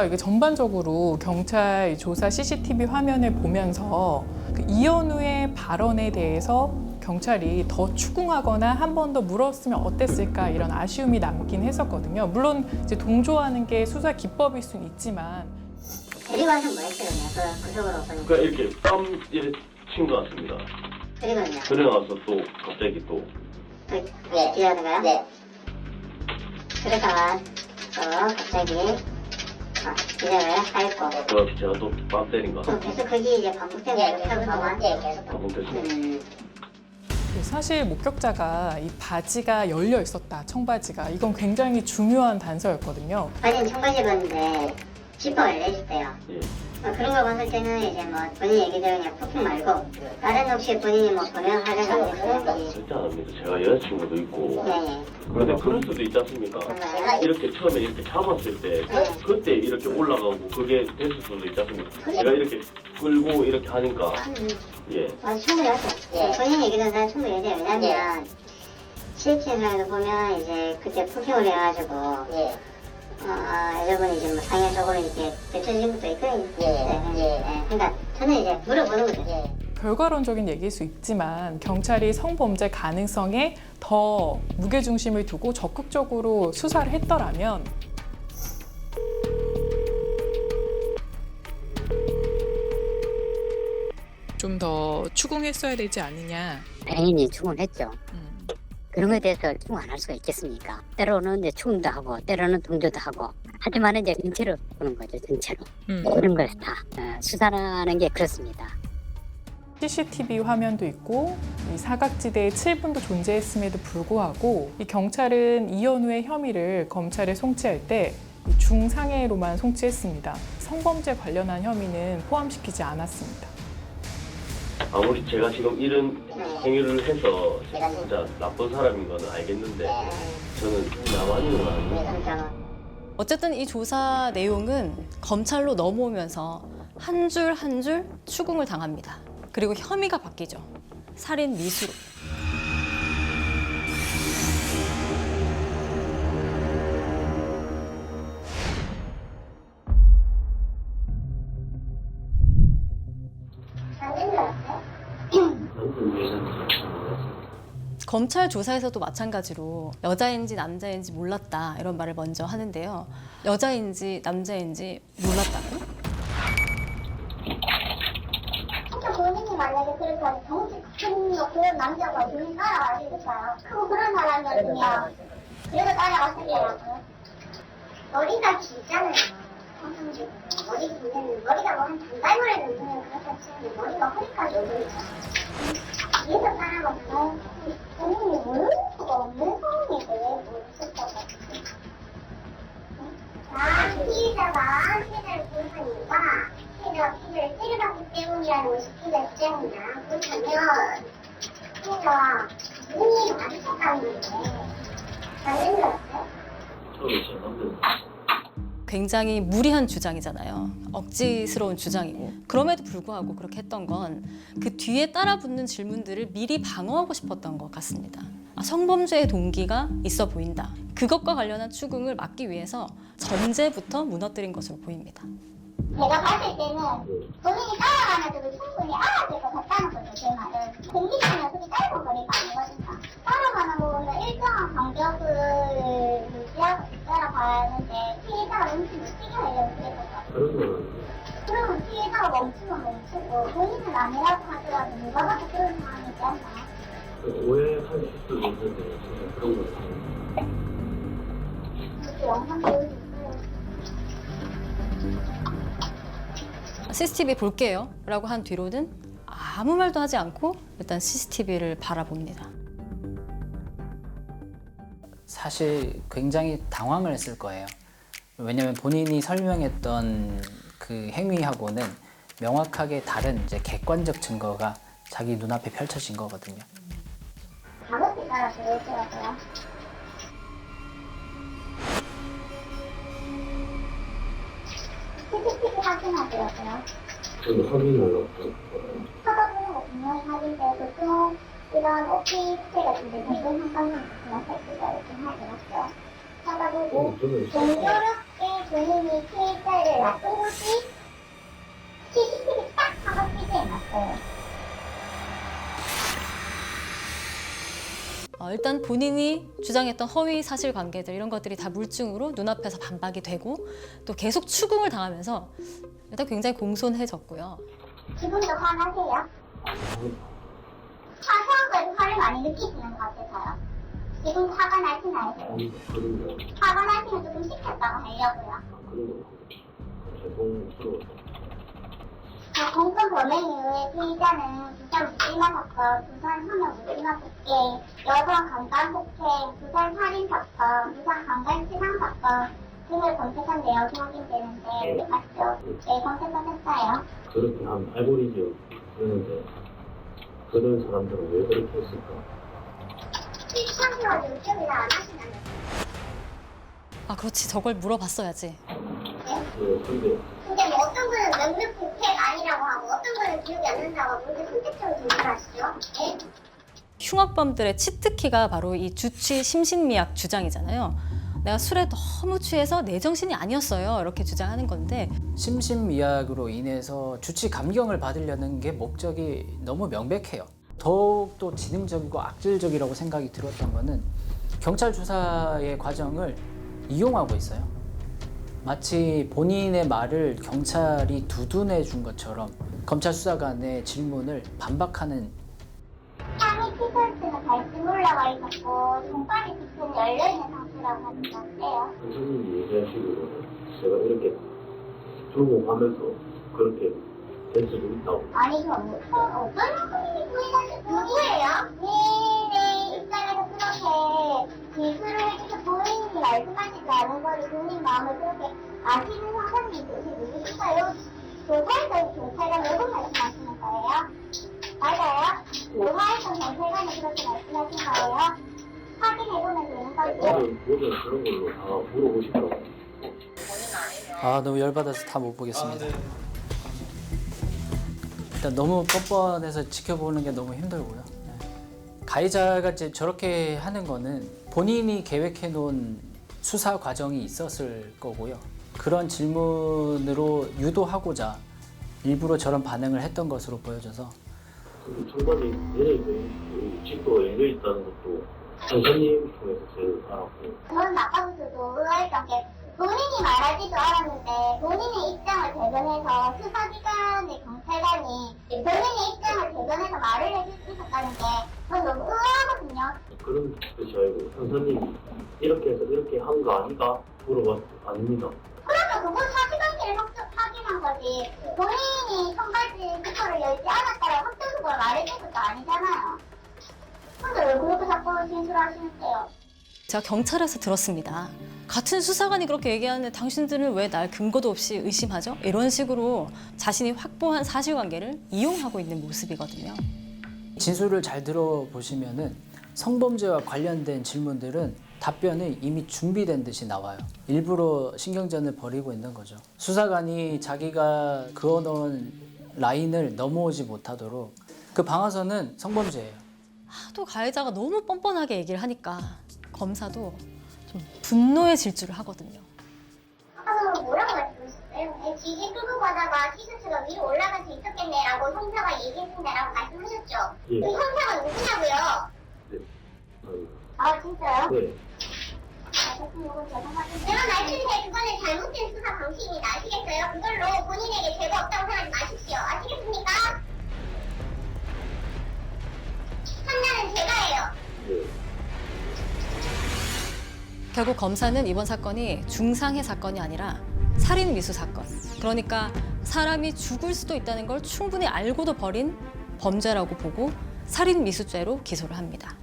이게 전반적으로 경찰 조사 CCTV 화면을 보면서 그 이현우의 발언에 대해서 경찰이 더 추궁하거나 한 번 더 물었으면 어땠을까 이런 아쉬움이 남긴 했었거든요. 물론 이제 동조하는 게 수사 기법일 수는 있지만 데리고 와서 뭐 했어요? 그 속으로 보니까. 그러니까 이렇게 땀 이렇게 친 것 같습니다. 그리고는요? 그러고 나서 또 갑자기 또 네, 뒤져가다가요? 네. 그러다가 또 갑자기 뒤져가요? 살고. 그 제가 또 뺨 때린 거 계속 그게 이제 반복되는 거예요. 계속 계속. 반복됐습니다. 사실 목격자가 이 바지가 열려 있었다, 청바지가. 이건 굉장히 중요한 단서였거든요. 바지는 청바지 입었는데 지퍼가 열려있었대요. 예. 그런 걸 봤을 때는 이제 뭐 본인 얘기대로 그냥 폭풍 말고 다른 혹시 본인이 뭐 범행하려고 하는지. 절대 안 합니다. 제가 여자친구도 있고 예. 그런데 그럴 수도 있지 않습니까? 이렇게 처음에 이렇게 잡았을 때 그때 이렇게 올라가고 그게 됐을 수도 있지 않습니까? 제가 이렇게 끌고 이렇게 하니까 예. 맞아, 충분히 하죠. 본인 얘기대로 난 충분히 해요. 왜냐면 실제로 보면 이제 그때 폭행을 해가지고 여러분이 이제 뭐 상해적으로 이렇게 대처진 것도 있거든요. 그러니까 저는 이제 물어보는 거죠. 결과론적인 얘기일 수 있지만 경찰이 성범죄 가능성에 더 무게중심을 두고 적극적으로 수사를 했더라면 좀 더 추궁했어야 되지 않느냐. 당연히 추궁했죠. 그런 거에 대해서 추궁 안 할 수가 있겠습니까? 때로는 이제 추궁도 하고, 때로는 동조도 하고. 하지만 이제 전체로 보는 거죠, 전체로. 그런 걸 다 수사라는 게 그렇습니다. CCTV 화면도 있고 이 사각지대에 7분도 존재했음에도 불구하고 이 경찰은 이현우의 혐의를 검찰에 송치할 때 중상해로만 송치했습니다. 성범죄 관련한 혐의는 포함시키지 않았습니다. 아무리 제가 지금 이런 행위를 해서 진짜 나쁜 사람인 건 알겠는데 저는 나만이는 아니에요. 어쨌든 이 조사 내용은 검찰로 넘어오면서 한 줄 한 줄 추궁을 당합니다. 그리고 혐의가 바뀌죠. 살인 미수로. 검찰 조사에서도 마찬가지로 여자인지 남자인지 몰랐다 이런 말을 먼저 하는데요. 여자인지 남자인지 몰랐다고요? 본인이 만약에 그렇게 덩치 큰 그런 남자가 본인 따라가시겠어요? 크고 그런 사람이었으면 그래도 따라갔을 거라고요. 머리가 길잖아요. 머리 길면 머리가 뭐 한 단발머리를 넣으면 그렇다 치는데 머리가 허리까지 오고 있잖아요. 뒤에서 따라가면 본인이 모를 수가 없는 상황인데 왜 모르셨다고. 피해자가 피해자를 부른 이유가 피해자를 때려봤기 때문이라는 것이 피해자 주장이나 그렇다면 피해자와 눈이 마주쳤다는 건데 맞는 것 같아요? 처음에 제가 남들 굉장히 무리한 주장이잖아요. 억지스러운 주장이고. 그럼에도 불구하고 그렇게 했던 건 그 뒤에 따라붙는 질문들을 미리 방어하고 싶었던 것 같습니다. 성범죄의 동기가 있어 보인다. 그것과 관련한 추궁을 막기 위해서 전제부터 무너뜨린 것으로 보입니다. 제가 봤을 때는 본인이 따라가면서도 충분히 알아볼 것 같다는 거죠, 제 말은. 공기시면 그게 짧은 거리가 아니거든요. 따라가는 부분은 일정한 간격을 유지하고 따라가는데 피해자가 멈추면 시계 하려고 그랬거든요. 그러면 피해자가 멈추면 멈추고 본인은 아니라고 하더라도 누가 봐도 그런 상황이지 않나요? 오해할 수도 있는데 그런 거 이렇게 영상 보여줄 있어요. CCTV 볼게요 라고 한 뒤로는 아무 말도 하지 않고 일단 CCTV를 바라봅니다. 사실 굉장히 당황을 했을 거예요. 왜냐하면 본인이 설명했던 그 행위하고는 명확하게 다른 이제 객관적 증거가 자기 눈앞에 펼쳐진 거거든요. 작업에 따라 들어오더라고요. CCTV 확인하더라고요. 저는 확인을 사과보는 분명히 하는데 보통 이런 오피 수제 같은 데 대부분 한강은 그냥 살기가 이렇게 하더라고요. 사과보고 공교롭게 본인이 피해자를 놔둔 곳이 CCTV 딱 하고 피해놨어요. 일단 본인이 주장했던 허위 사실관계들 이런 것들이 다 물증으로 눈앞에서 반박이 되고 또 계속 추궁을 당하면서 일단 굉장히 공손해졌고요. 지금도 화나세요? 사소한 거에도 화를 많이 느끼시는 것 같아서요. 지금 화가 나시나요? 화가 나시면 조금 식혔다고 하려고요. 공권 범행 이후에 피의자는 부산 무기만 사건, 부산 혐오 무기만 폭행, 여성 강간 폭행, 부산 살인 사건, 부산 강간 치상 사건 등을 검색한 내역이 확인되는데 맞죠? 네, 검색하셨어요. 그렇게 한 알고리즘 되는데 그런 사람들은 왜 그렇게 했을까? 시청자가 요청이나 안 하시나요? 그렇지, 저걸 물어봤어야지. 근데 뭐 어떤 분은 명백 폭행 아니라고 하고 어떤 분은 기억이 안 난다고 하고 그렇게 선택적으로 조절하시죠? 네? 흉악범들의 치트키가 바로 이 주취 심신미약 주장이잖아요. 내가 술에 너무 취해서 내 정신이 아니었어요. 이렇게 주장하는 건데 심신미약으로 인해서 주치 감경을 받으려는 게 목적이 너무 명백해요. 더욱더 지능적이고 악질적이라고 생각이 들었던 거는 경찰 조사의 과정을 이용하고 있어요. 마치 본인의 말을 경찰이 두둔해 준 것처럼 검찰 수사관의 질문을 반박하는. 향이 티셔츠는 발등 올라가 있었고 손발이 뒤편 열려있는 상태라고 하는데 어때요? 선생님이 얘기하시기로 제가 이렇게 조공하면서 그렇게 될 수도 있다고. 아니 저 어떤 분이 부인하셨어요? 누구예요? 네, 입장에서 그렇게 기술을 해주셔서 본인이 말씀하시지 않은 거를 본인 마음을 그렇게 아시는 사람이 도대체 누구실까요? 조사에서 경찰관 외국 말씀하시는 거예요? 맞아요? 조사에서 경찰관이 그렇게 말씀하신 거예요? 확인해보면 되는 거죠? 모든 그런 걸로 다 물어보고 싶다고. 너무 열받아서 다 못 보겠습니다. 일단 너무 뻔뻔해서 지켜보는 게 너무 힘들고요. 가해자가 이제 저렇게 하는 거는 본인이 계획해 놓은 수사 과정이 있었을 거고요. 그런 질문으로 유도하고자 일부러 저런 반응을 했던 것으로 보여져서. 중간에 얘네들 집도 열려 있다는 것도 선생님 통해서 제일 알았고. 저는 아까부터도 의아했던 게 본인이 말하지도 않았는데 본인의 입장을 대변해서 수사기관의 경찰관이 본인의 입장을 대변해서 말을 해주셨다는 게 저는 너무 의아하거든요. 그런 뜻이 아니고 선생님이 이렇게 해서 이렇게 한 거 아닌가 물어봤 아닙니다. 그러면 그건 사실관계를 확인한 거지 본인이 손발질 그거를 열지 않았다라고 확정적으로 말해준 것도 아니잖아요. 근데 왜 그렇게 자꾸 진술하시는데요? 제가 경찰에서 들었습니다. 같은 수사관이 그렇게 얘기하는데 당신들은 왜 날 근거도 없이 의심하죠? 이런 식으로 자신이 확보한 사실관계를 이용하고 있는 모습이거든요. 진술을 잘 들어보시면은 성범죄와 관련된 질문들은 답변이 이미 준비된 듯이 나와요. 일부러 신경전을 벌이고 있는 거죠. 수사관이 자기가 그어놓은 라인을 넘어오지 못하도록. 그 방아선은 성범죄예요. 또 가해자가 너무 뻔뻔하게 얘기를 하니까 검사도 좀 분노의 질주를 하거든요. 아까 뭐라고 말씀하셨어요? 지지 끌고 가다가 티셔츠가 위로 올라갈 수 있었겠네라고 형사가 얘기했는데라고 말씀하셨죠? 예. 그 형사가 누구냐고요? 네. 아 진짜요? 네. 제가 말씀드린 그거는 잘못된 수사 방식입니다. 아시겠어요? 그걸로 본인에게 죄가 없다고 생각하지 마십시오. 아시겠습니까? 판단은 제가 해요. 네. 결국 검사는 이번 사건이 중상해 사건이 아니라 살인 미수 사건. 그러니까 사람이 죽을 수도 있다는 걸 충분히 알고도 벌인 범죄라고 보고 살인 미수죄로 기소를 합니다.